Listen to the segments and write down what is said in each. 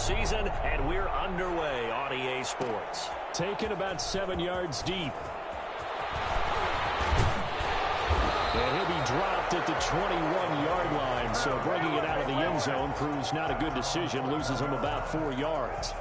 season, and we're underway on EA Sports. Taken about 7 yards deep. And he'll be dropped at the 21-yard line, so bringing it out of the end zone proves not a good decision, loses him about 4 yards.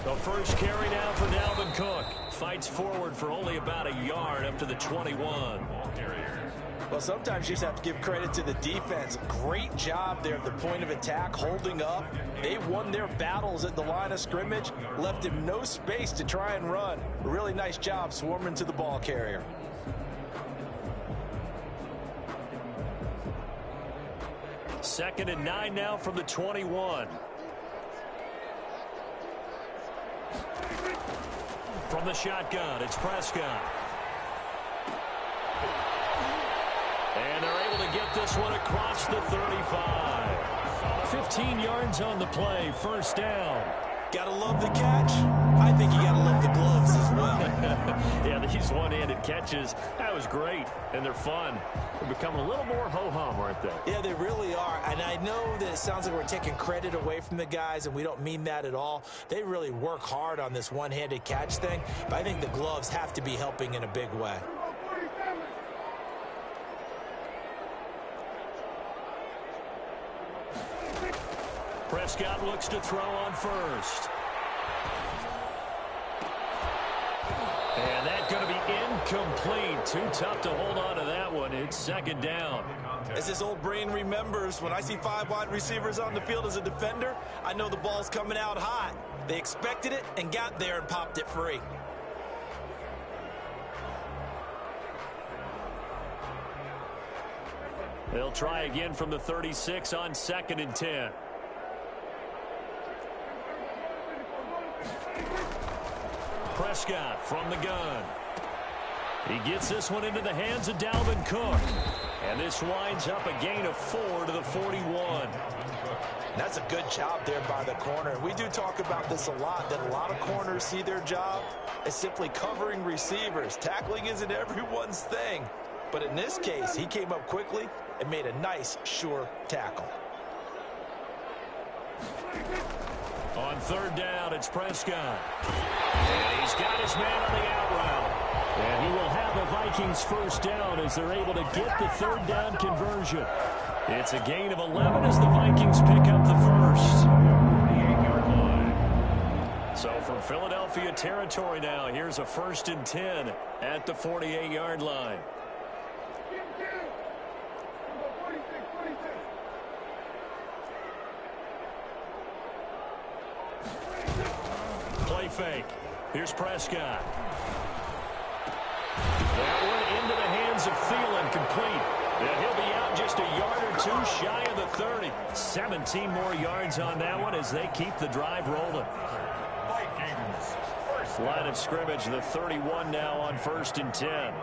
The first carry now for Dalvin Cook. Fights forward for only about a yard up to the 21. Well, sometimes you just have to give credit to the defense. Great job there at the point of attack, holding up. They won their battles at the line of scrimmage, left him no space to try and run. A really nice job swarming to the ball carrier. Second and 9 now from the 21. From the shotgun, it's Prescott. And they're able to get this one across the 35. 15 yards on the play, first down. Gotta love the catch. I think you gotta love the gloves as well. Yeah, these one-handed catches, that was great, and they're fun. They're becoming a little more ho-hum, aren't they? Yeah, they really are, and I know that it sounds like we're taking credit away from the guys, and we don't mean that at all. They really work hard on this one-handed catch thing, but I think the gloves have to be helping in a big way. Prescott looks to throw on first. And that's going to be incomplete. Too tough to hold on to that one. It's second down. As his old brain remembers, when I see 5 wide receivers on the field as a defender, I know the ball's coming out hot. They expected it and got there and popped it free. They'll try again from the 36 on second and 10. Prescott from the gun. He gets this one into the hands of Dalvin Cook. And this winds up a gain of 4 to the 41. That's a good job there by the corner. We do talk about this a lot, that a lot of corners see their job as simply covering receivers. Tackling isn't everyone's thing. But in this case, he came up quickly and made a nice, sure tackle. On third down, it's Prescott. And he's got his man on the out route. And he will have the Vikings first down as they're able to get the third down conversion. It's a gain of 11 as the Vikings pick up the first. So from Philadelphia territory now, here's a 1st and 10 at the 48-yard line. Play fake. Here's Prescott. That one into the hands of Thielen, complete. And he'll be out just a yard or two shy of the 30. 17 more yards on that one as they keep the drive rolling. Line of scrimmage, the 31 now on 1st and 10.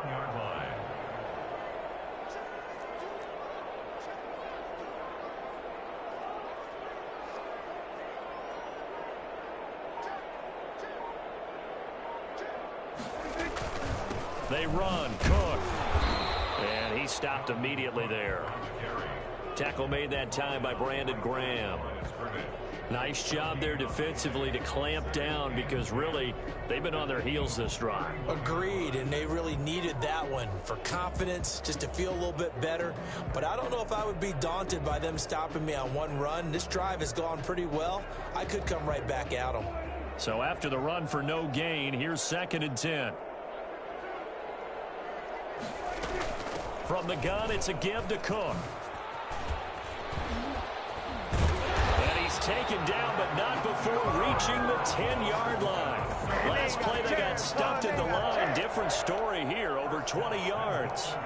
They run, Cook. And he stopped immediately there. Tackle made that time by Brandon Graham. Nice job there defensively to clamp down because really they've been on their heels this drive. Agreed, and they really needed that one for confidence, just to feel a little bit better. But I don't know if I would be daunted by them stopping me on one run. This drive has gone pretty well. I could come right back at them. So after the run for no gain, here's 2nd and 10. From the gun, it's a give to Cook. And he's taken down, but not before reaching the 10-yard line. Last play, they got stuffed at the line. Different story here, over 20 yards.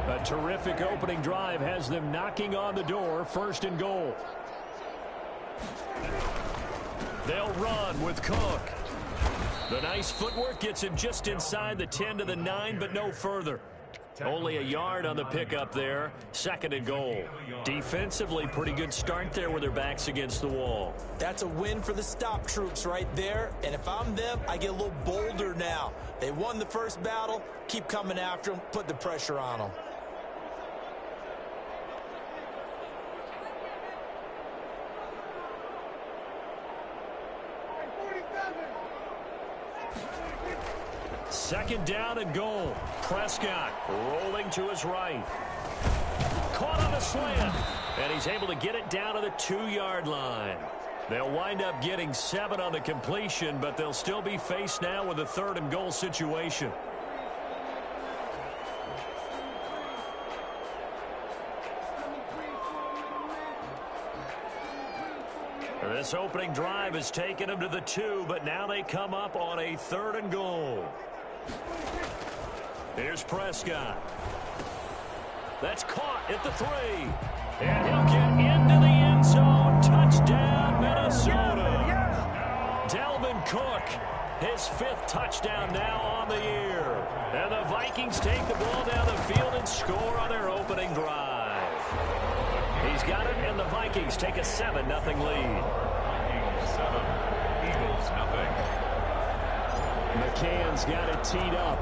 A terrific opening drive has them knocking on the door. 1st and goal. They'll run with Cook. The nice footwork gets him just inside the 10 to the 9, but no further. Only a yard on the pickup there. 2nd and goal. Defensively, pretty good start there with their backs against the wall. That's a win for the stop troops right there. And if I'm them, I get a little bolder now. They won the first battle. Keep coming after them. Put the pressure on them. Second down and goal. Prescott rolling to his right. Caught on the slant. And he's able to get it down to the 2-yard line. They'll wind up getting 7 on the completion, but they'll still be faced now with a 3rd and goal situation. This opening drive has taken them to the 2, but now they come up on a 3rd and goal. Here's Prescott. That's caught at the 3. And he'll get into the end zone. Touchdown, Minnesota. Delvin Cook, his 5th touchdown now on the year. And the Vikings take the ball down the field and score on their opening drive. He's got it, and the Vikings take a 7-0 lead. 7, Eagles 0. McCann's got it teed up.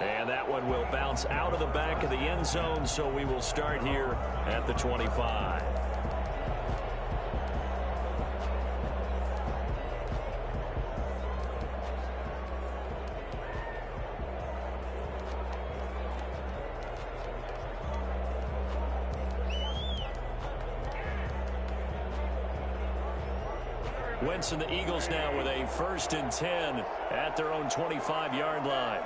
And that one will bounce out of the back of the end zone, so we will start here at the 25. Wentz and the Eagles now with a 1st and 10 at their own 25-yard line.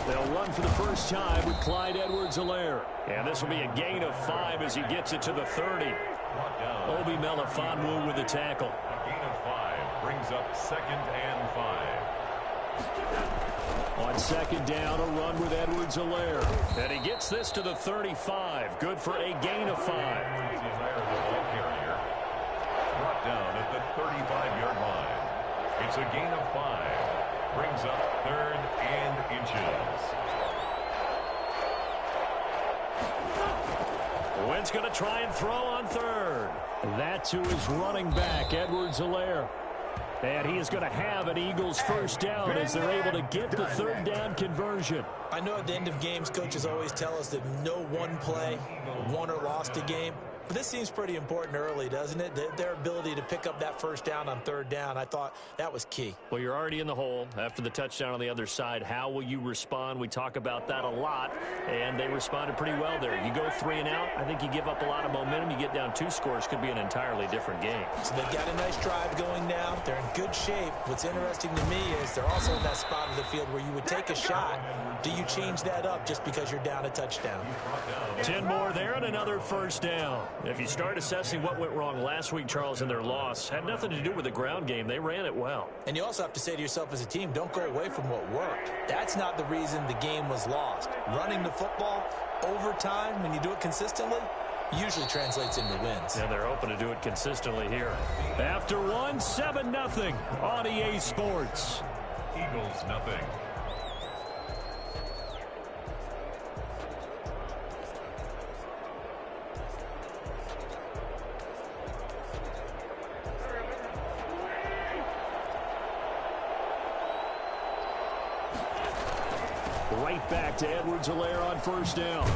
They'll run for the first time with Clyde Edwards-Helaire. And this will be a gain of 5 as he gets it to the 30. Obi Melifonwu with the tackle. A gain of 5 brings up 2nd and 5. On 2nd down, a run with Edwards-Helaire. And he gets this to the 35. Good for a gain of 5. Down at the 35-yard line. It's a gain of 5. Brings up 3rd and inches. Wentz going to try and throw on 3rd. That to his running back, Edwards-Helaire. And he is going to have an Eagles first down as they're able to get the 3rd down conversion. I know at the end of games, coaches always tell us that no one play won or lost a game. But this seems pretty important early, doesn't it? Their ability to pick up that first down on 3rd down, I thought that was key. Well, you're already in the hole after the touchdown on the other side. How will you respond? We talk about that a lot, and they responded pretty well there. You go 3 and out, I think you give up a lot of momentum. You get down 2 scores, could be an entirely different game. So they've got a nice drive going now. They're in good shape. What's interesting to me is they're also in that spot of the field where you would take a shot. Do you change that up just because you're down a touchdown? 10 more there and another first down. If you start assessing what went wrong last week, Charles, in their loss, had nothing to do with the ground game. They ran it well. And you also have to say to yourself as a team, don't go away from what worked. That's not the reason the game was lost. Running the football over time, when you do it consistently, usually translates into wins. And they're hoping to do it consistently here. After one, 7-0 on EA Sports. Eagles 0. Right back to Edwards-Helaire on first down.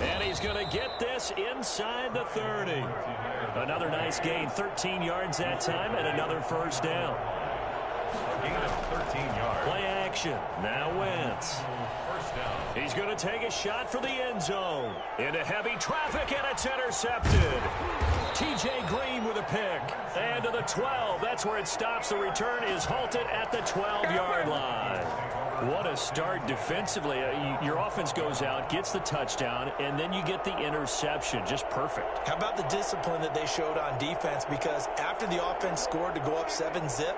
And he's going to get this inside the 30. Another nice gain, 13 yards that time, and another first down. A gain of 13 yards. Play action. Now Wentz. First down. He's going to take a shot for the end zone. Into heavy traffic, and it's intercepted. T.J. Green with a pick. And to the 12. That's where it stops. The return is halted at the 12-yard line. What a start defensively. Your offense goes out, gets the touchdown, and then you get the interception. Just perfect. How about the discipline that they showed on defense? Because after the offense scored to go up 7-0,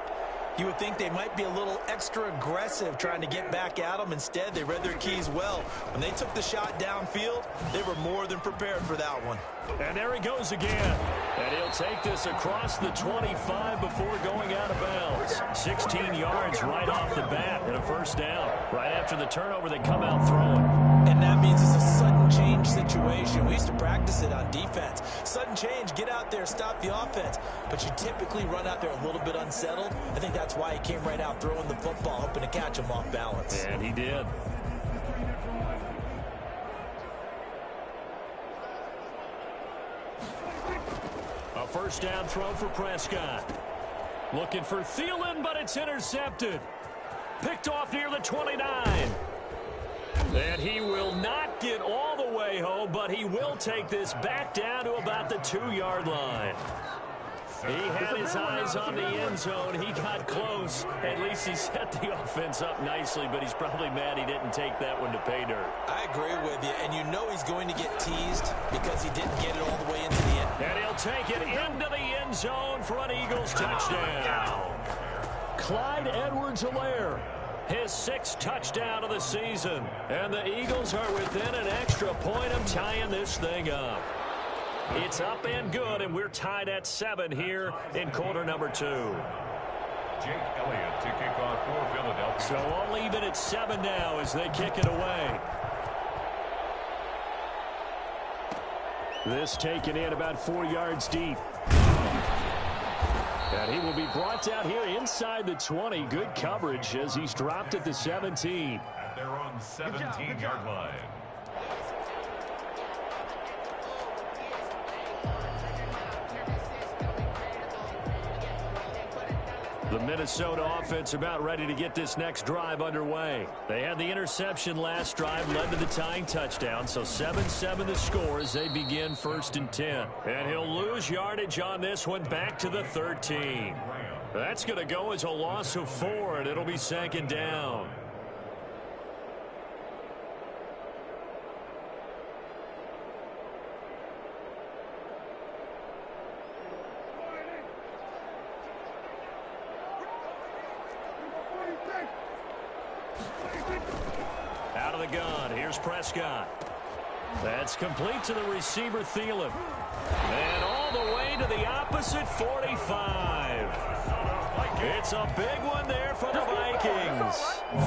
You would think they might be a little extra aggressive trying to get back at them. Instead, they read their keys well. When they took the shot downfield, they were more than prepared for that one. And there he goes again. And he'll take this across the 25 before going out of bounds. 16 yards right off the bat and a first down. Right after the turnover, they come out throwing. And that means it's a sudden change situation. We used to practice it on defense. Sudden change, get out there, stop the offense. But you typically run out there a little bit unsettled. I think that's why he came right out throwing the football, hoping to catch him off balance. And he did. A first down throw for Prescott. Looking for Thielen, but it's intercepted. Picked off near the 29. And he will not get all the way home, but he will take this back down to about the 2-yard line. He had his eyes on the end zone. He got close. At least he set the offense up nicely, but he's probably mad he didn't take that one to pay dirt. I agree with you, and you know he's going to get teased because he didn't get it all the way into the end. And he'll take it into the end zone for an Eagles touchdown. Clyde Edwards-Helaire, his 6th touchdown of the season. And the Eagles are within an extra point of tying this thing up. It's up and good, and we're tied at 7 here in quarter number 2. Jake Elliott to kick off for Philadelphia. So all even at 7 now as they kick it away. This taken in about 4 yards deep. And he will be brought down here inside the 20. Good coverage as he's dropped at the 17. And they're on 17-yard line. The Minnesota offense about ready to get this next drive underway. They had the interception last drive, led to the tying touchdown, so 7-7 the score as they begin 1st and 10. And he'll lose yardage on this one back to the 13. That's going to go as a loss of 4, and it'll be 2nd down. Out of the gun, here's Prescott. That's complete to the receiver, Thielen. And all the way to the opposite 45. It's a big one there for the Vikings.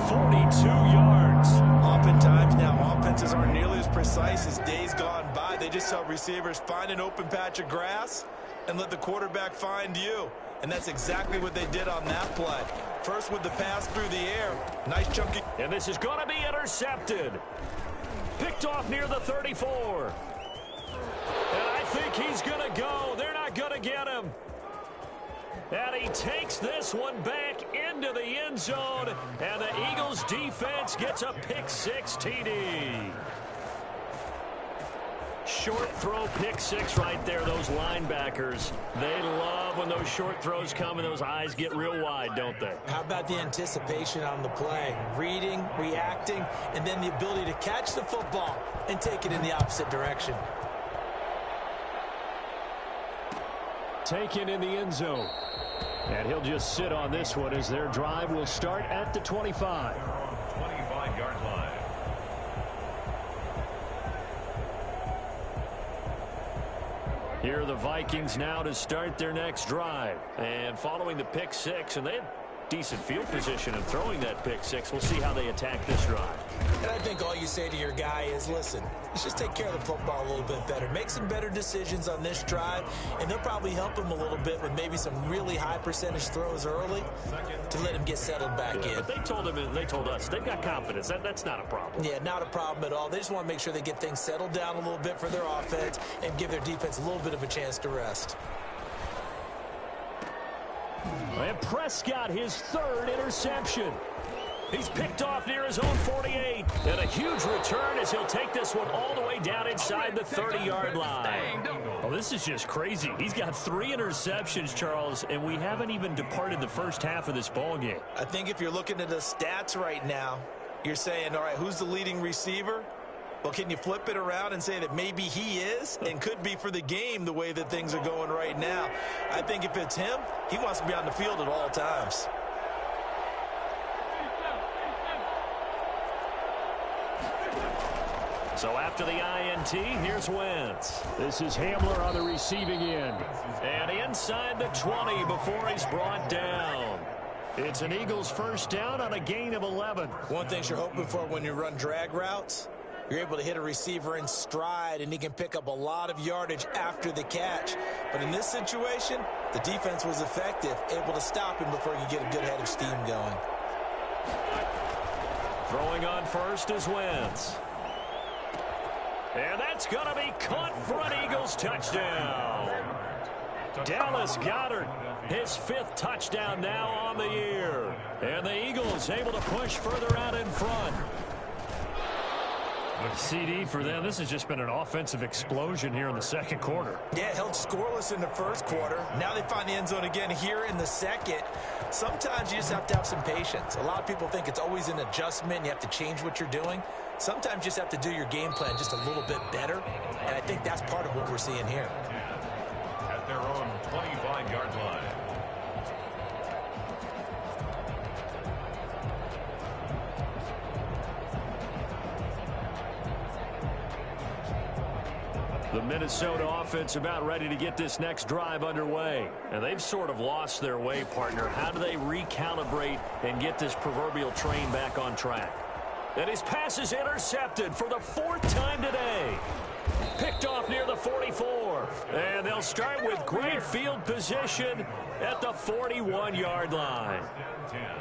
42 yards. Oftentimes now, offenses aren't nearly as precise as days gone by. They just help receivers find an open patch of grass and let the quarterback find you. And that's exactly what they did on that play. First with the pass through the air. Nice chunky. And this is going to be intercepted. Picked off near the 34. And I think he's going to go. They're not going to get him. And he takes this one back into the end zone. And the Eagles defense gets a pick-6 TD. Short throw, pick-6 right there. Those linebackers, they love when those short throws come and those eyes get real wide, don't they? How about the anticipation on the play? Reading, reacting, and then the ability to catch the football and take it in the opposite direction. Taken in the end zone. And he'll just sit on this one as their drive will start at the 25. 25-yard line. Here are the Vikings now to start their next drive. And following the pick-6, and they had decent field position in throwing that pick-6. We'll see how they attack this drive. And I think all you say to your guy is, listen, let's just take care of the football a little bit better. Make some better decisions on this drive, and they'll probably help him a little bit with maybe some really high percentage throws early to let him get settled back in. But they told him, and they told us, they've got confidence. That's not a problem. Yeah, not a problem at all. They just want to make sure they get things settled down a little bit for their offense and give their defense a little bit of a chance to rest. And Prescott, his 3rd interception. He's picked off near his own 48. And a huge return as he'll take this one all the way down inside the 30-yard line. Oh, this is just crazy. He's got 3 interceptions, Charles, and we haven't even departed the first half of this ball game. I think if you're looking at the stats right now, you're saying, all right, who's the leading receiver? Well, can you flip it around and say that maybe he is and could be for the game the way that things are going right now? I think if it's him, he wants to be on the field at all times. So after the INT, here's Wentz. This is Hamler on the receiving end. And inside the 20 before he's brought down. It's an Eagles first down on a gain of 11. One thing you're hoping for when you run drag routes, you're able to hit a receiver in stride, and he can pick up a lot of yardage after the catch. But in this situation, the defense was effective, able to stop him before he could get a good head of steam going. Throwing on first is Wentz. And that's going to be caught for an Eagles touchdown. Dallas Goedert, his 5th touchdown now on the year. And the Eagles able to push further out in front. CD for them, this has just been an offensive explosion here in the second quarter. Yeah, held scoreless in the first quarter. Now they find the end zone again here in the second. Sometimes you just have to have some patience. A lot of people think it's always an adjustment. You have to change what you're doing. Sometimes you just have to do your game plan just a little bit better. And I think that's part of what we're seeing here. At their own 25-yard line. The Minnesota offense about ready to get this next drive underway. And they've sort of lost their way, partner. How do they recalibrate and get this proverbial train back on track? And his pass is intercepted for the 4th time today. Picked off near the 44. And they'll start with great field position at the 41-yard line.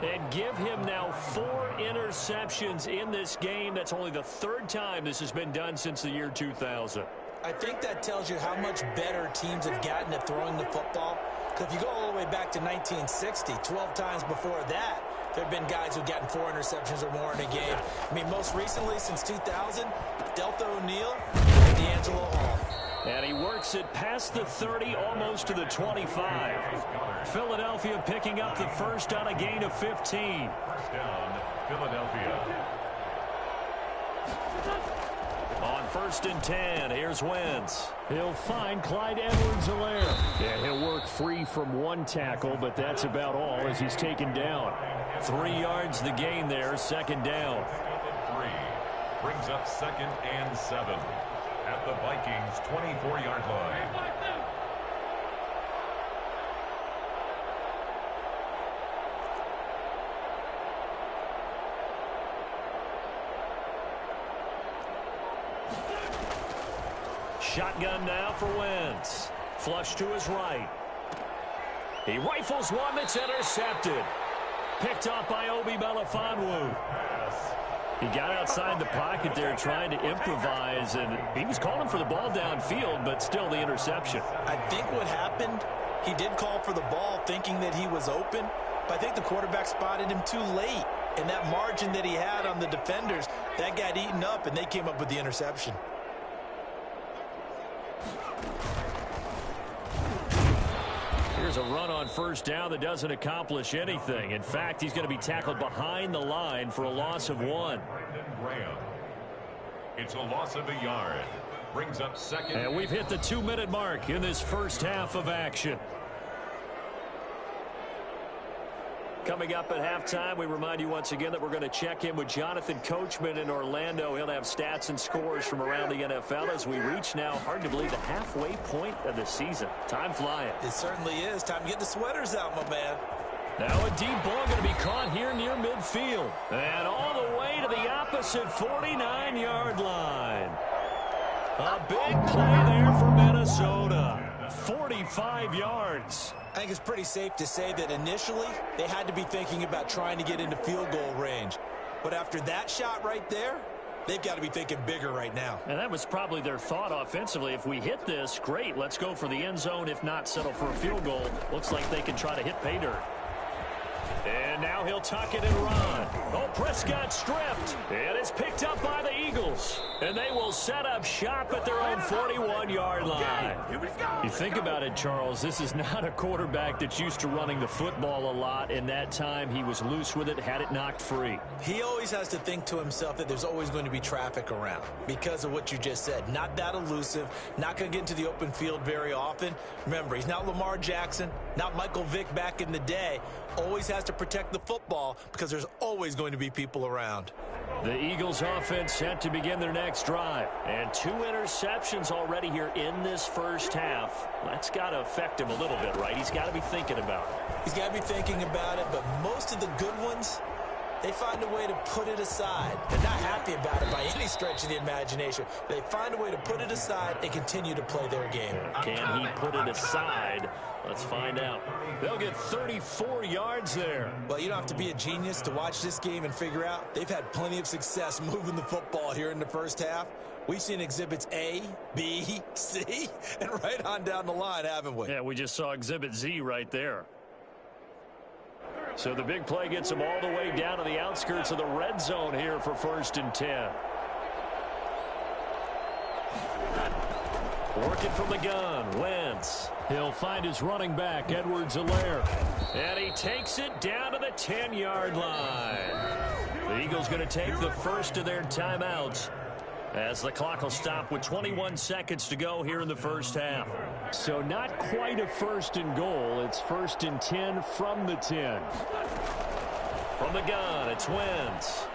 And give him now 4 interceptions in this game. That's only the 3rd time this has been done since the year 2000. I think that tells you how much better teams have gotten at throwing the football. Because if you go all the way back to 1960, 12 times before that, there have been guys who've gotten 4 interceptions or more in a game. I mean, most recently, since 2000, Delta O'Neal and D'Angelo Hall. And he works it past the 30, almost to the 25. Philadelphia picking up the first on a gain of 15. First down, Philadelphia. On 1st and 10, here's Wentz. He'll find Clyde Edwards-Helaire. Yeah, he'll work free from 1 tackle, but that's about all as he's taken down. 3 yards the gain there, 2nd down. 3 brings up 2nd and 7 at the Vikings' 24-yard line. Shotgun now for Wentz. Flush to his right. He rifles one that's intercepted. Picked off by Obi Melifonwu. He got outside the pocket there trying to improvise, and he was calling for the ball downfield, but still the interception. I think what happened, he did call for the ball thinking that he was open, but I think the quarterback spotted him too late. And that margin that he had on the defenders, that got eaten up, and they came up with the interception. Here's a run on first down that doesn't accomplish anything. In fact, he's going to be tackled behind the line for a loss of 1. It's a loss of a yard. Brings up 2nd. And we've hit the 2-minute mark in this first half of action. Coming up at halftime, we remind you once again that we're going to check in with Jonathan Coachman in Orlando. He'll have stats and scores from around the NFL as we reach now, hard to believe, the halfway point of the season. Time flying. It certainly is. Time to get the sweaters out, my man. Now a deep ball going to be caught here near midfield. And all the way to the opposite 49-yard line. A big play there for Minnesota. 45 yards. I think it's pretty safe to say that initially they had to be thinking about trying to get into field goal range. But after that shot right there, they've got to be thinking bigger right now. And that was probably their thought offensively. If we hit this, great, let's go for the end zone. If not, settle for a field goal. Looks like they can try to hit pay dirt. And now he'll tuck it and run. Oh, Prescott stripped. And it's picked up by the Eagles. And they will set up shop at their own 41-yard line. You think about it, Charles, this is not a quarterback that's used to running the football a lot. In that time, he was loose with it, had it knocked free. He always has to think to himself that there's always going to be traffic around because of what you just said. Not that elusive, not going to get into the open field very often. Remember, he's not Lamar Jackson, not Michael Vick back in the day. Always has to protect the football because there's always going to be people around. The Eagles offense set to begin their next drive. And 2 interceptions already here in this first half. That's got to affect him a little bit, right? He's got to be thinking about it. He's got to be thinking about it, but most of the good ones, they find a way to put it aside. They're not happy about it by any stretch of the imagination. They find a way to put it aside and continue to play their game. Can he put it aside? Let's find out. They'll get 34 yards there. Well, you don't have to be a genius to watch this game and figure out they've had plenty of success moving the football here in the first half. We've seen exhibits A, B, C, and right on down the line, haven't we? Yeah, we just saw exhibit Z right there. So the big play gets them all the way down to the outskirts of the red zone here for 1st and 10. Working from the gun, Wentz. He'll find his running back, Edwards-Helaire. And he takes it down to the 10-yard line. The Eagles going to take the first of their timeouts as the clock will stop with 21 seconds to go here in the first half. So not quite a 1st and goal. It's 1st and 10 from the 10. From the gun, it's Wentz.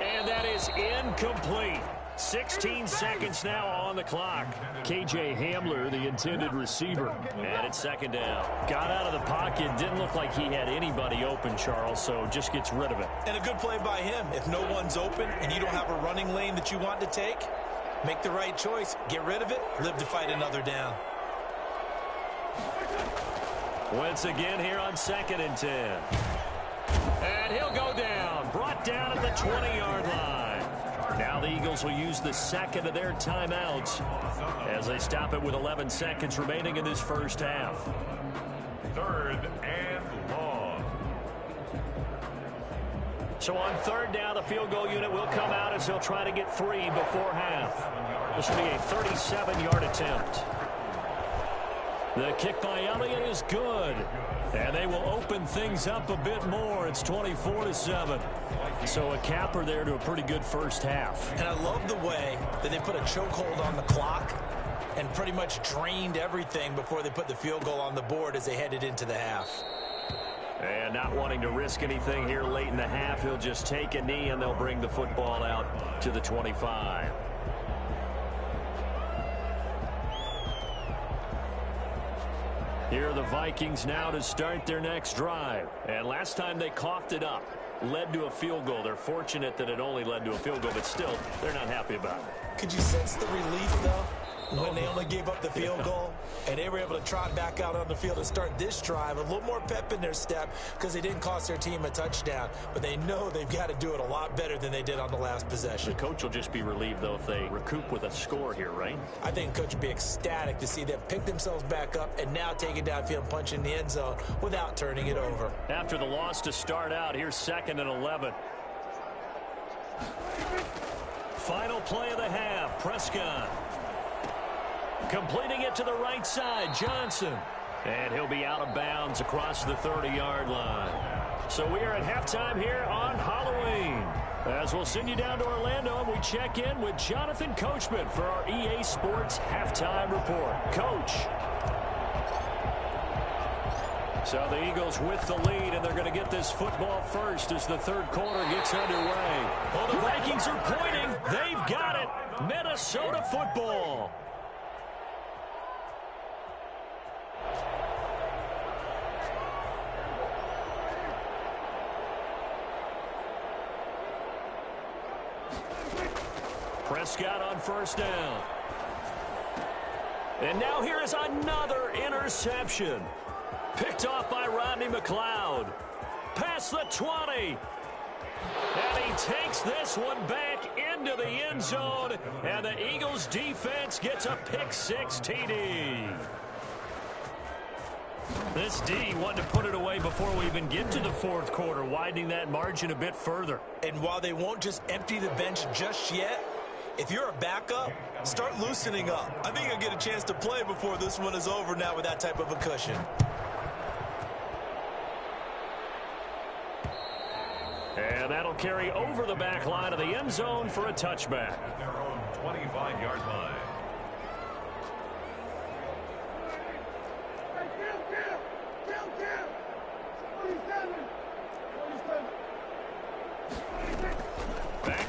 And that is incomplete. 16 seconds now on the clock. K.J. Hamler, the intended receiver. And it's 2nd down. Got out of the pocket. Didn't look like he had anybody open, Charles, so just gets rid of it. And a good play by him. If no one's open and you don't have a running lane that you want to take, make the right choice. Get rid of it. Live to fight another down. Once again here on 2nd and 10. And he'll go down. Brought down at the 20-yard line. Now the Eagles will use the 2nd of their timeouts as they stop it with 11 seconds remaining in this first half. 3rd and long. So on 3rd down, the field goal unit will come out as they'll try to get 3 before half. This will be a 37-yard attempt. The kick by Elliott is good. And they will open things up a bit more. It's 24-7. So a capper there to a pretty good first half. And I love the way that they put a chokehold on the clock and pretty much drained everything before they put the field goal on the board as they headed into the half. And not wanting to risk anything here late in the half, he'll just take a knee and they'll bring the football out to the 25. Here are the Vikings now to start their next drive. And last time they coughed it up, led to a field goal. They're fortunate that it only led to a field goal, but still, they're not happy about it. Could you sense the relief, though, when they only gave up the field goal? And they were able to trot back out on the field and start this drive. A little more pep in their step because they didn't cost their team a touchdown. But they know they've got to do it a lot better than they did on the last possession. The coach will just be relieved, though, if they recoup with a score here, right? I think the coach would be ecstatic to see them pick themselves back up and now take it downfield and punch in the end zone without turning it over. After the loss to start out, here's 2nd and 11. Final play of the half, Prescott. Completing it to the right side, Johnson. And he'll be out of bounds across the 30-yard line. So we are at halftime here on Halloween. As we'll send you down to Orlando, and we check in with Jonathan Coachman for our EA Sports Halftime Report. Coach. So the Eagles with the lead, and they're going to get this football first as the 3rd quarter gets underway. Well, the Vikings are pointing. They've got it. Minnesota football. Prescott on 1st down. And now here is another interception. Picked off by Rodney McLeod. Past the 20. And he takes this one back into the end zone. And the Eagles defense gets a pick-6 TD. This D wanted to put it away before we even get to the 4th quarter, widening that margin a bit further. And while they won't just empty the bench just yet, if you're a backup, start loosening up. I think you'll get a chance to play before this one is over now with that type of a cushion. And that'll carry over the back line of the end zone for a touchback. At their own 25-yard line.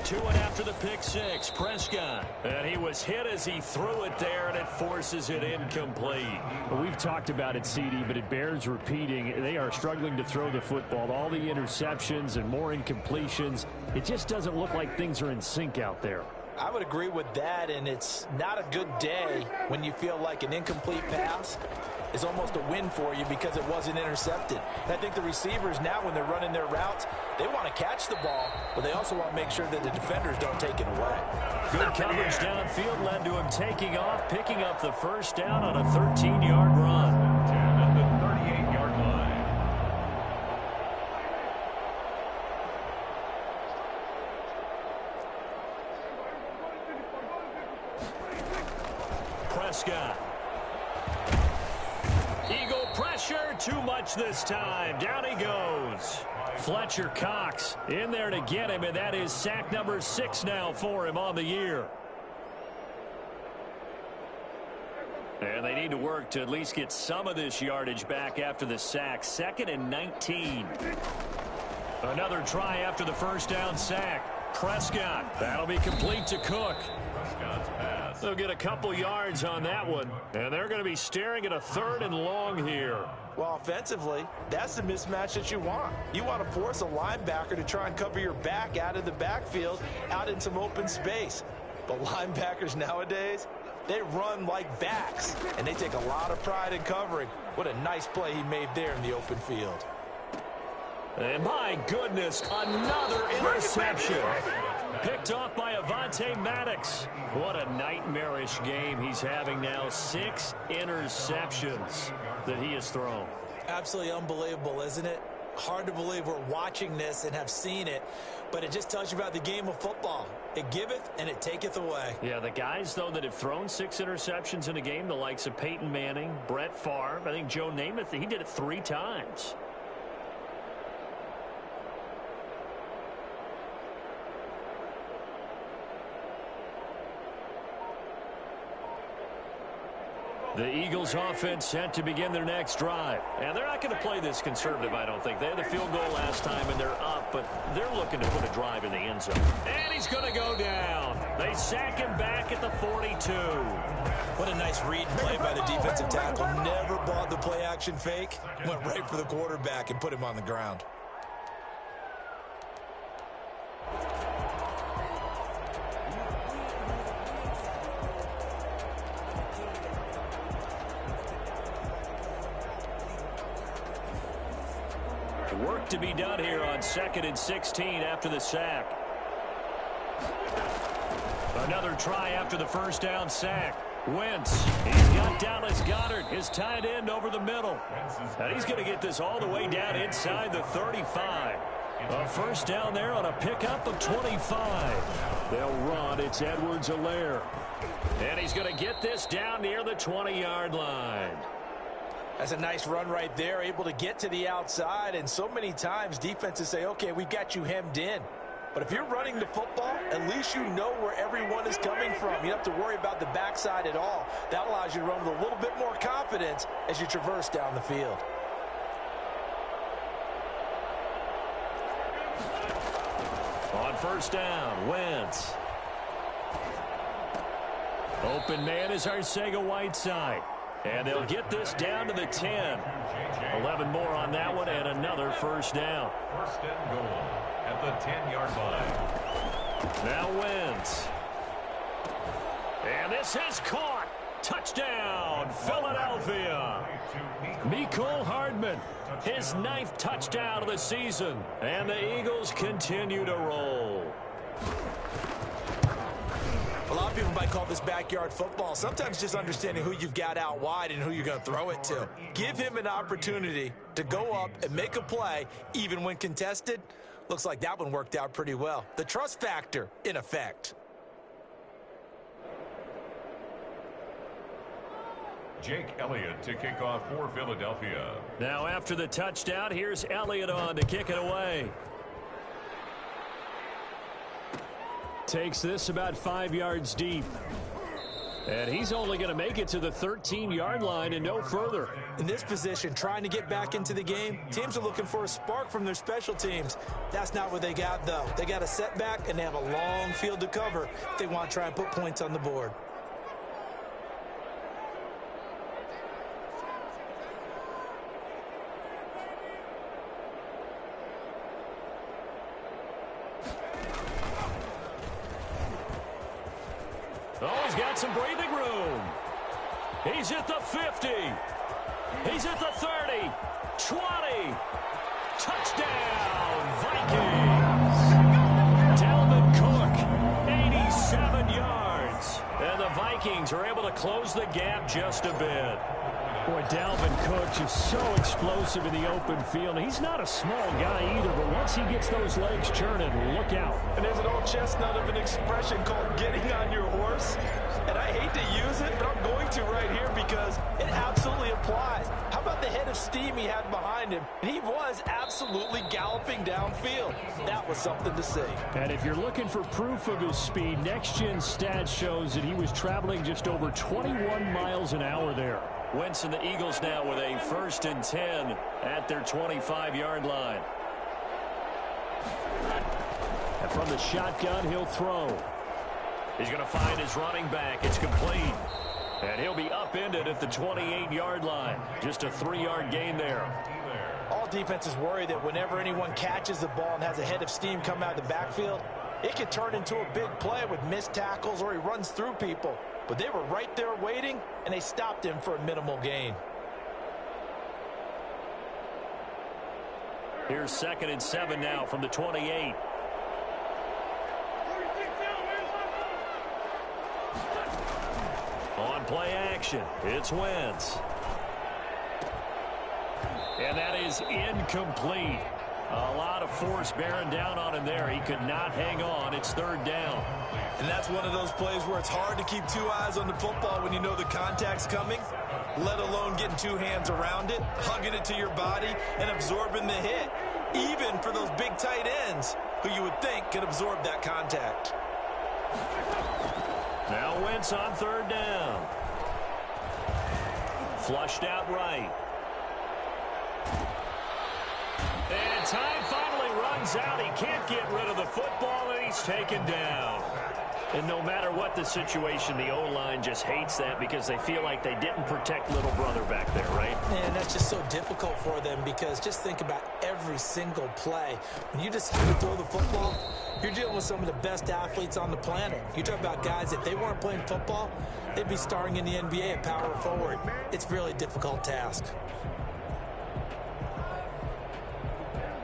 to it after the pick six. Prescott. And he was hit as he threw it there, and it forces it incomplete. Well, we've talked about it, Siiigh, but it bears repeating. They are struggling to throw the football. All the interceptions and more incompletions. It just doesn't look like things are in sync out there. I would agree with that, and it's not a good day when you feel like an incomplete pass is almost a win for you because it wasn't intercepted. And I think the receivers now, when they're running their routes, they want to catch the ball, but they also want to make sure that the defenders don't take it away. Good coverage downfield led to him taking off, picking up the first down on a 13-yard run. At the 38-yard line. Prescott. Eagle pressure, too much this time. Down he goes. Fletcher Cox in there to get him, and that is sack number 6 now for him on the year. And they need to work to at least get some of this yardage back after the sack. 2nd and 19. Another try after the first down sack. Prescott. That'll be complete to Cook. Prescott's pass. They'll get a couple yards on that one. And they're going to be staring at a 3rd and long here. Well, offensively, that's the mismatch that you want. You want to force a linebacker to try and cover your back out of the backfield, out in some open space. But linebackers nowadays, they run like backs, and they take a lot of pride in covering. What a nice play he made there in the open field. And my goodness, another interception. Picked off by Avonte Maddox. What a nightmarish game he's having now. 6 interceptions that he has thrown. Absolutely unbelievable, isn't it? Hard to believe we're watching this and have seen it, but it just tells you about the game of football. It giveth and it taketh away. Yeah, the guys, though, that have thrown 6 interceptions in a game, the likes of Peyton Manning, Brett Favre, I think Joe Namath, he did it 3 times. The Eagles offense set to begin their next drive. And they're not going to play this conservative, I don't think. They had the field goal last time, and they're up, but they're looking to put a drive in the end zone. And he's going to go down. They sack him back at the 42. What a nice read and play by the defensive tackle. Never bought the play-action fake. Went right for the quarterback and put him on the ground. Work to be done here on 2nd and 16 after the sack. Another try after the first down sack. Wentz, he's got Dallas Goedert, his tight end over the middle. And he's going to get this all the way down inside the 35. A first down there on a pickup of 25. They'll run. It's Edwards-Helaire. And he's going to get this down near the 20-yard line. That's a nice run right there, able to get to the outside. And so many times defenses say, okay, we've got you hemmed in. But if you're running the football, at least you know where everyone is coming from. You don't have to worry about the backside at all. That allows you to run with a little bit more confidence as you traverse down the field. On first down, Wentz. Open man is Arcega-Whiteside. And they'll get this down to the 10. 11 more on that one and another first down. First and goal at the 10-yard line. Now Wentz. And this is caught. Touchdown, Philadelphia. Mecole Hardman, his 9th touchdown of the season. And the Eagles continue to roll. A lot of people might call this backyard football. Sometimes just understanding who you've got out wide and who you're going to throw it to. Give him an opportunity to go up and make a play, even when contested. Looks like that one worked out pretty well. The trust factor in effect. Jake Elliott to kick off for Philadelphia. Now after the touchdown, here's Elliott on to kick it away. Takes this about 5 yards deep. And he's only going to make it to the 13-yard line and no further. In this position, trying to get back into the game, teams are looking for a spark from their special teams. That's not what they got, though. They got a setback, and they have a long field to cover if they want to try and put points on the board. Oh, he's got some breathing room. He's at the 50. He's at the 30. 20. Touchdown, Vikings. Dalvin Cook, 87 yards. And the Vikings are able to close the gap just a bit. Boy, Dalvin Cook just so explosive in the open field. He's not a small guy either, but once he gets those legs churning, look out. And there's an old chestnut of an expression called getting on your horse. And I hate to use it, but I'm going to right here because it absolutely applies. How about the head of steam he had behind him? And he was absolutely galloping downfield. That was something to see. And if you're looking for proof of his speed, next-gen stats shows that he was traveling just over 21 miles an hour there. Wentz and the Eagles now with a 1st and 10 at their 25-yard line. And from the shotgun, he'll throw. He's going to find his running back. It's complete. And he'll be upended at the 28-yard line. Just a 3-yard gain there. All defenses worry that whenever anyone catches the ball and has a head of steam come out of the backfield, it could turn into a big play with missed tackles or he runs through people. But they were right there waiting, and they stopped him for a minimal gain. Here's 2nd and 7 now from the 28. On play action, it's Wentz. And that is incomplete. A lot of force bearing down on him there. He could not hang on. It's 3rd down. And that's one of those plays where it's hard to keep 2 eyes on the football when you know the contact's coming, let alone getting 2 hands around it, hugging it to your body, and absorbing the hit, even for those big tight ends who you would think could absorb that contact. Now Wentz on 3rd down. Flushed out right. And time finally runs out. He can't get rid of the football, and he's taken down. And no matter what the situation, the O-line just hates that because they feel like they didn't protect little brother back there, right? And that's just so difficult for them because just think about every single play. When you just have to throw the football, you're dealing with some of the best athletes on the planet. You talk about guys, if they weren't playing football, they'd be starring in the NBA at power forward. It's a really difficult task.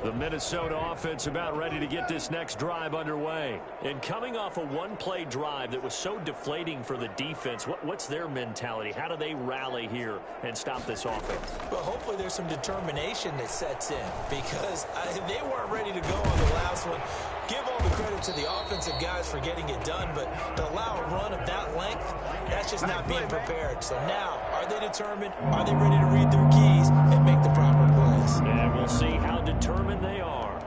The Minnesota offense about ready to get this next drive underway. And coming off a one-play drive that was so deflating for the defense, what's their mentality? How do they rally here and stop this offense? Well, hopefully there's some determination that sets in because they weren't ready to go on the last one. Give all the credit to the offensive guys for getting it done, but to allow a run of that length, that's just not being prepared. So now, are they determined? Are they ready to read their keys and make the proper plays? And we'll see how determined they are.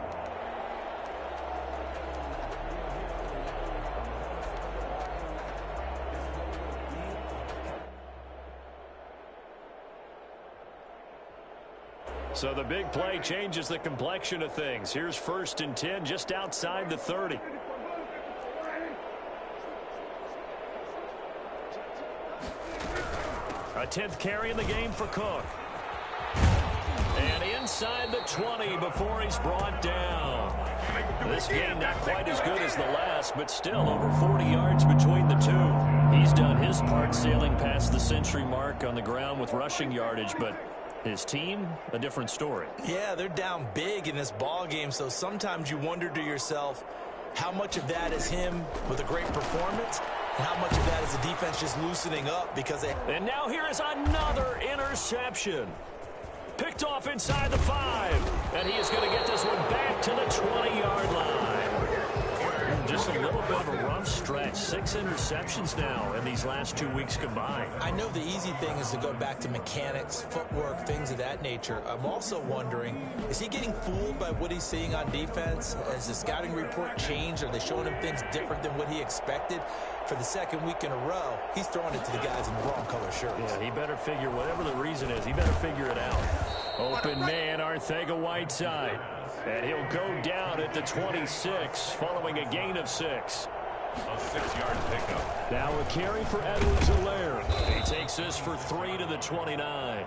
So the big play changes the complexion of things. Here's 1st and 10 just outside the 30. A 10th carry in the game for Cook. And inside the 20 before he's brought down. This game not quite as good as the last, but still over 40 yards between the two. He's done his part sailing past the century mark on the ground with rushing yardage, but his team, a different story. Yeah, they're down big in this ball game, so sometimes you wonder to yourself how much of that is him with a great performance and how much of that is the defense just loosening up because they... And now here is another interception. Picked off inside the 5. And he is going to get this one back to the 20-yard line. just a little bit of a rough stretch. 6 interceptions now in these last 2 weeks combined. I know the easy thing is to go back to mechanics, footwork, things of that nature. I'm also wondering, is he getting fooled by what he's seeing on defense? Has the scouting report changed? Are they showing him things different than what he expected? For the second week in a row, he's throwing it to the guys in the wrong color shirts. Yeah, he better figure, whatever the reason is, he better figure it out. Open man, Arcega-Whiteside. And he'll go down at the 26 following a gain of 6. A 6-yard pickup. Now a carry for Edwards-Helaire. He takes this for 3 to the 29.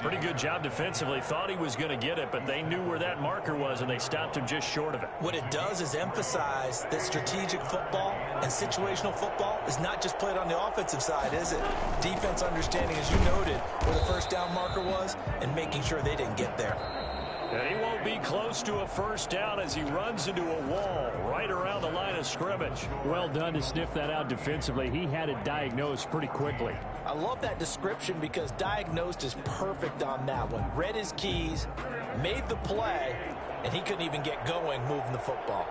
Pretty good job defensively. Thought he was going to get it, but they knew where that marker was, and they stopped him just short of it. What it does is emphasize that strategic football and situational football is not just played on the offensive side, is it? Defense understanding, as you noted, where the first down marker was and making sure they didn't get there. And he won't be close to a first down as he runs into a wall right around the line of scrimmage. Well done to sniff that out defensively. He had it diagnosed pretty quickly. I love that description because diagnosed is perfect on that one. Read his keys, made the play, and he couldn't even get going moving the football.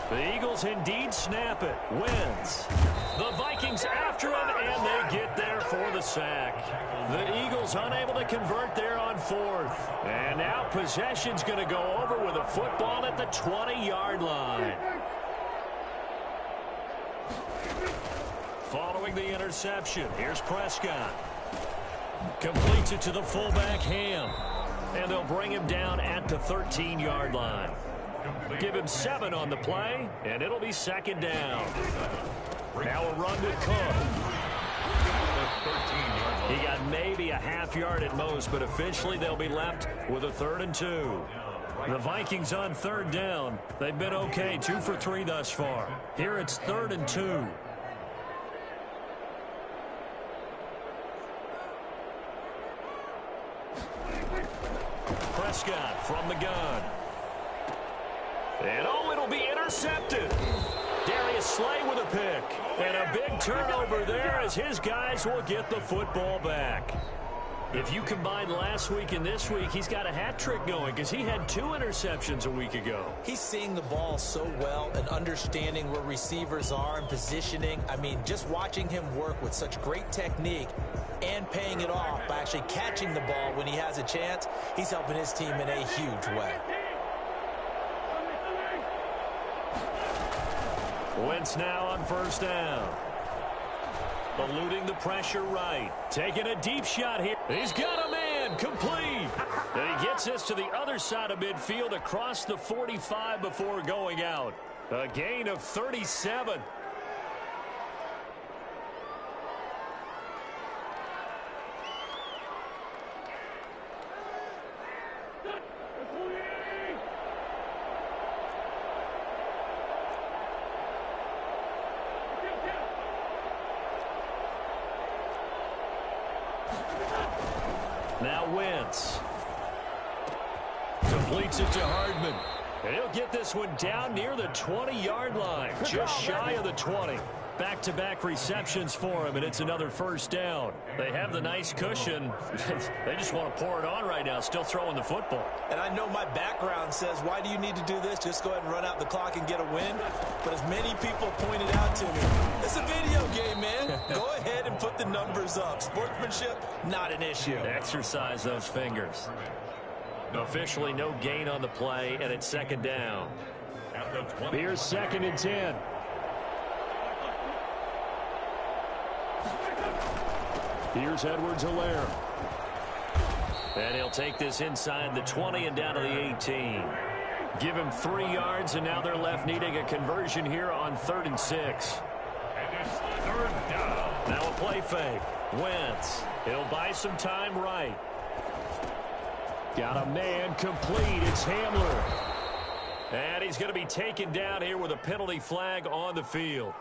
The Eagles indeed snap it. Wins. The Vikings after him, and they get there for the sack. The Eagles unable to convert there on 4th. And now possession's going to go over with a football at the 20-yard line. Following the interception, here's Prescott. Completes it to the fullback, Ham. And they'll bring him down at the 13-yard line. Give him 7 on the play, and it'll be 2nd down. Now a run with Cook. He got maybe a half yard at most, but officially they'll be left with a 3rd and 2. The Vikings on 3rd down. They've been okay, 2 for 3 thus far. Here it's 3rd and 2. Prescott from the gun. And oh, it'll be intercepted. Darius Slay with a pick. And a big turnover there as his guys will get the football back. If you combine last week and this week, he's got a hat trick going because he had 2 interceptions a week ago. He's seeing the ball so well and understanding where receivers are and positioning. I mean, just watching him work with such great technique and paying it off by actually catching the ball when he has a chance, he's helping his team in a huge way. Wentz now on 1st down. Eluding the pressure right. Taking a deep shot here. He's got a man. Complete. And he gets this to the other side of midfield across the 45 before going out. A gain of 37. Now Wentz. Completes it to Hardman. And he'll get this one down near the 20-yard line. Just shy of the 20. Back-to-back receptions for him, and it's another 1st down. They have the nice cushion. They just want to pour it on right now, still throwing the football. And I know my background says, why do you need to do this? Just go ahead and run out the clock and get a win. But as many people pointed out to me, it's a video game, man. Go ahead and put the numbers up. Sportsmanship, not an issue. Exercise those fingers. Officially no gain on the play, and it's 2nd down. Here's 2nd and 10. Here's Edwards-Helaire. And he'll take this inside the 20 and down to the 18. Give him 3 yards, and now they're left needing a conversion here on 3rd and 6. And it's 3rd down. Now a play fake. Wentz. He'll buy some time right. Got a man complete. It's Hamler. And he's going to be taken down here with a penalty flag on the field.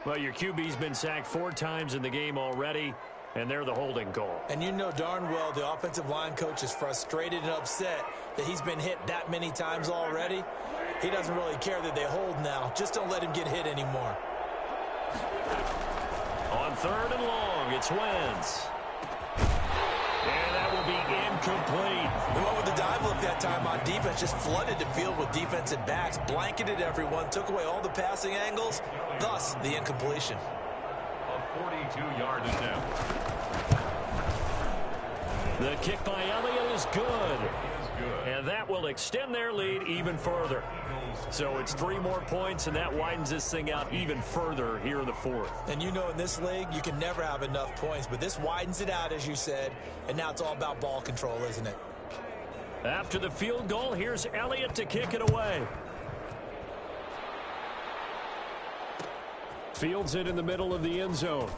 Well, your QB's been sacked 4 times in the game already, and they're the holding call. And you know darn well the offensive line coach is frustrated and upset that he's been hit that many times already. He doesn't really care that they hold now. Just don't let him get hit anymore. On On 3rd and long, it's Wentz. And that will be incomplete. They went with the dive look that time on defense, just flooded the field with defensive backs, blanketed everyone, took away all the passing angles, thus the incompletion. A 42-yard attempt. The kick by Elliott is good. And that will extend their lead even further. So it's 3 more points, and that widens this thing out even further here in the 4th. And you know in this league, you can never have enough points, but this widens it out, as you said, and now it's all about ball control, isn't it? After the field goal, here's Elliott to kick it away. Fields it in the middle of the end zone.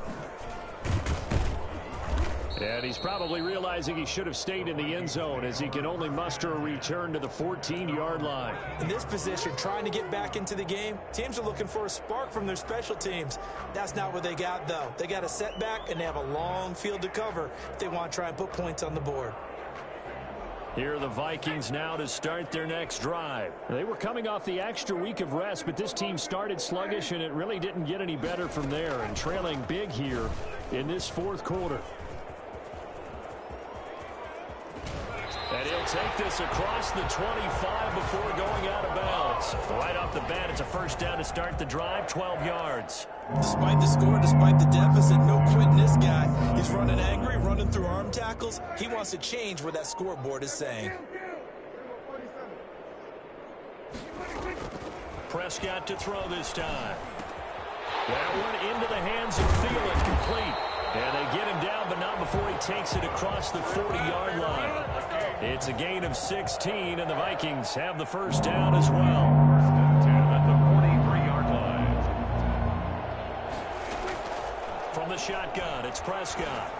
And he's probably realizing he should have stayed in the end zone as he can only muster a return to the 14-yard line. In this position, trying to get back into the game, teams are looking for a spark from their special teams. That's not what they got, though. They got a setback, and they have a long field to cover if they want to try and put points on the board. Here are the Vikings now to start their next drive. They were coming off the extra week of rest, but this team started sluggish, and it really didn't get any better from there, and trailing big here in this 4th quarter. And he'll take this across the 25 before going out of bounds. Right off the bat, it's a first down to start the drive, 12 yards. Despite the score, despite the deficit, no quitting this guy. He's running angry, running through arm tackles. He wants to change what that scoreboard is saying. Prescott to throw this time. That one into the hands of Thielen, complete. And they get him down, but not before he takes it across the 40-yard line. It's a gain of 16, and the Vikings have the first down as well. 10 at the 43-yard line. From the shotgun, it's Prescott.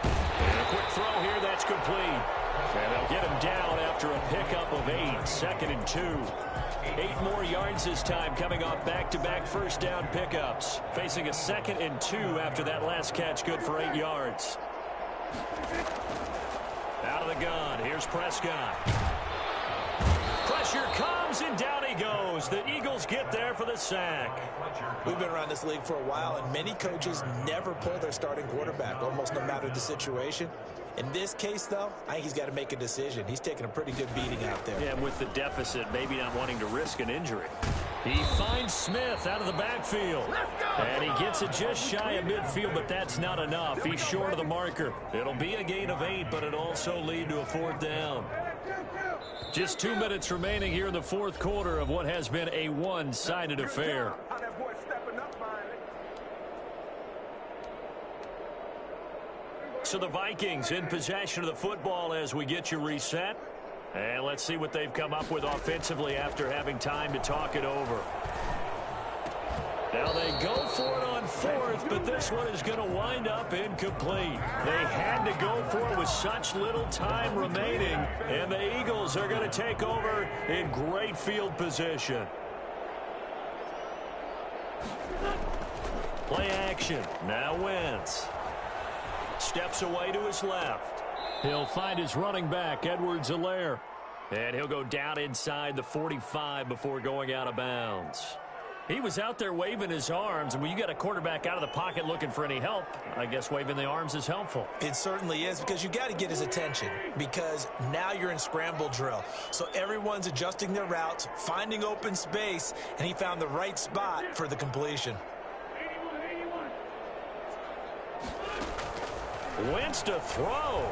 And a quick throw here, that's complete. And they'll get him down after a pickup of 8, 2nd and 2. 8 more yards this time, coming off back-to-back first down pickups. Facing a 2nd and 2 after that last catch, good for 8 yards. Out of the gun, here's Prescott. Pressure comes, and down he goes. The Eagles get there for the sack. We've been around this league for a while, and many coaches never pull their starting quarterback, almost no matter the situation. In this case, though, I think he's got to make a decision. He's taking a pretty good beating out there. Yeah, and with the deficit, maybe not wanting to risk an injury. He finds Smith out of the backfield. And he gets it just shy of midfield, but that's not enough. He's short of the marker. It'll be a gain of 8, but it'll also lead to a 4th down. Just 2 minutes remaining here in the 4th quarter of what has been a one-sided affair. So the Vikings in possession of the football as we get you reset. And let's see what they've come up with offensively after having time to talk it over. Now they go for it on 4th, but this one is going to wind up incomplete. They had to go for it with such little time remaining, and the Eagles are going to take over in great field position. Play action. Now Wentz. Steps away to his left. He'll find his running back, Edwards-Helaire. And he'll go down inside the 45 before going out of bounds. He was out there waving his arms, and when you got a quarterback out of the pocket looking for any help, I guess waving the arms is helpful. It certainly is, because you got to get his attention, because now you're in scramble drill. So everyone's adjusting their routes, finding open space, and he found the right spot for the completion. Wentz to throw.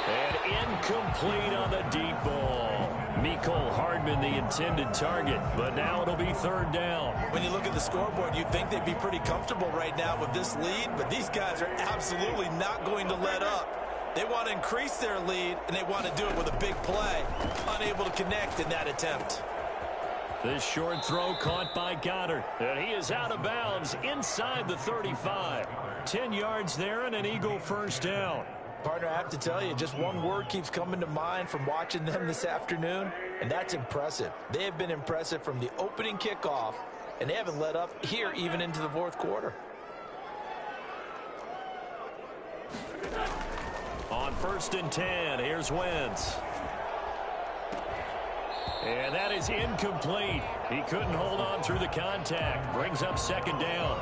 And incomplete on the deep ball. Mecole Hardman the intended target, but now it'll be 3rd down. When you look at the scoreboard, you'd think they'd be pretty comfortable right now with this lead, but these guys are absolutely not going to let up. They want to increase their lead, and they want to do it with a big play. Unable to connect in that attempt. This short throw caught by Goddard. And he is out of bounds inside the 35. 10 yards there and an Eagle first down. Partner, I have to tell you, just one word keeps coming to mind from watching them this afternoon, and that's impressive. They have been impressive from the opening kickoff, and they haven't let up here even into the 4th quarter. On 1st and 10, here's Wentz. And that is incomplete. He couldn't hold on through the contact. Brings up second down.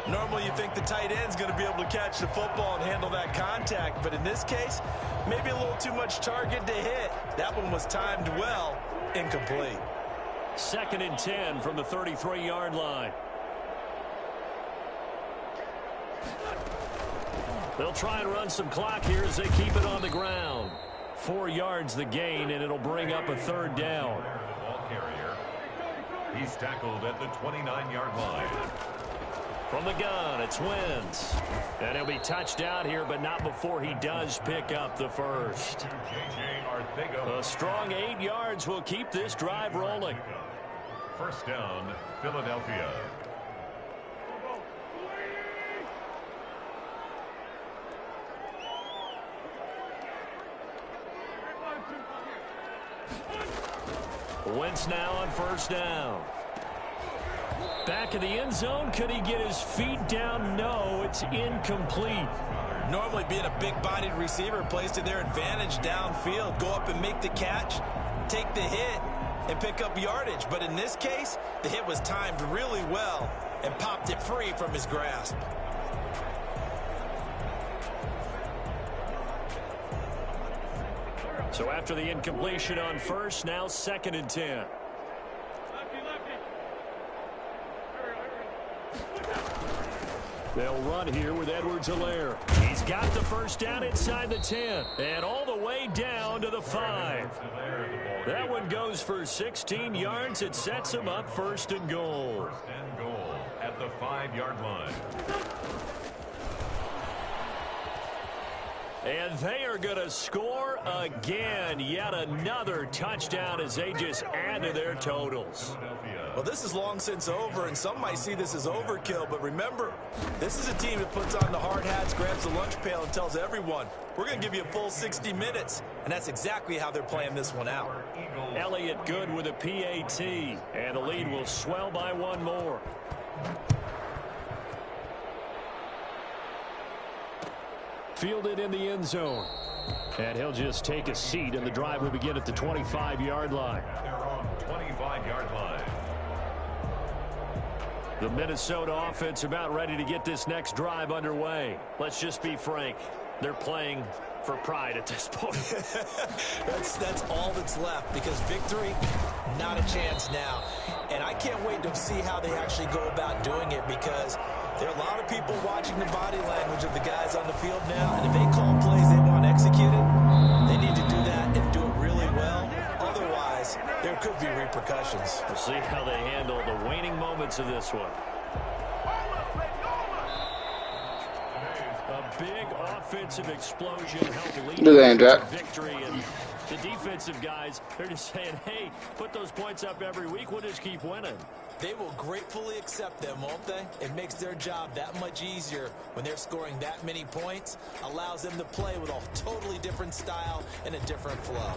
Normally you think the tight end's going to be able to catch the football and handle that contact, but in this case, maybe a little too much target to hit. That one was timed well, incomplete. 2nd and 10 from the 33-yard line. They'll try and run some clock here as they keep it on the ground. 4 yards the gain, and it'll bring up a 3rd down. The ball carrier. He's tackled at the 29-yard line. From the gun, it's Wentz. And he'll be touched out here, but not before he does pick up the first. A strong 8 yards will keep this drive rolling. 1st down, Philadelphia. Wentz now on 1st down. Back in the end zone. Could he get his feet down? No, it's incomplete. Normally being a big-bodied receiver plays to their advantage downfield. Go up and make the catch, take the hit, and pick up yardage. But in this case, the hit was timed really well and popped it free from his grasp. So after the incompletion on 1st, now 2nd and 10. They'll run here with Edwards-Helaire. He's got the 1st down inside the 10 and all the way down to the 5. That one goes for 16 yards. It sets him up 1st and goal. 1st and goal at the 5-yard line. And they are going to score again. Yet another touchdown as they just add to their totals. Well, this is long since over, and some might see this as overkill. But remember, this is a team that puts on the hard hats, grabs the lunch pail, and tells everyone, we're going to give you a full 60 minutes. And that's exactly how they're playing this one out. Elliott good with a PAT. And the lead will swell by 1 more. Fielded in the end zone. And he'll just take a seat, and the drive will begin at the 25-yard line. They're on 25-yard line. The Minnesota offense about ready to get this next drive underway. Let's just be frank. They're playing for pride at this point. That's all that's left, because victory, not a chance now. And I can't wait to see how they actually go about doing it, because there are a lot of people watching the body language of the guys on the field now, and if they call plays they want executed, they need to do that and do it really well. Otherwise, there could be repercussions. We'll see how they handle the waning moments of this one. A big offensive explosion helped lead to victory, and the defensive guys, they're just saying, hey, put those points up every week, we'll just keep winning. They will gratefully accept them, won't they? It makes their job that much easier when they're scoring that many points, allows them to play with a totally different style and a different flow.